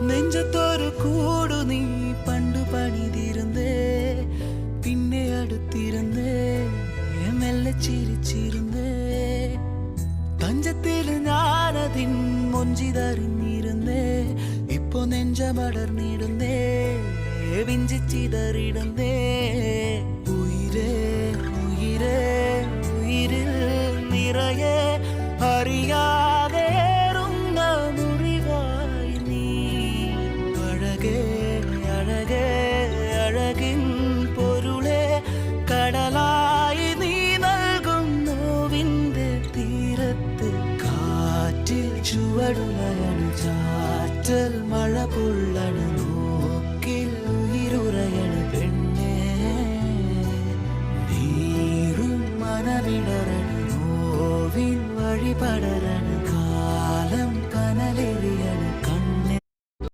നെഞ്ചത്തൊരു കൂടു നീ പണ്ടു പണിതിരുന്നേ, പിന്നെ അടുത്തിരുന്നേ, മെല്ലെ ചിരിച്ചിരുന്നേ. തഞ്ചത്തിൽ ഞാനതിൻ മൊഞ്ചിതറിഞ്ഞിരുന്നേ, ഇപ്പൊ നെഞ്ചമടർന്നിടുന്നേ, വിഞ്ചിച്ചിതറിടുന്നേ. ഉയിരേ ഉയിരേ ഉയിരിൽ നിറയെ അറിയാതേറുന്ന മുറിവായി നീ. അഴകേ അഴകേ അഴകിൻ പൊരുളെ കടലായി നീ നൽകും നോവിൻ്റെ തീരത്ത്. കാറ്റിൽ ചുവടുലയണ്, ചാറ്റൽ മഴ പൊള്ളണ്,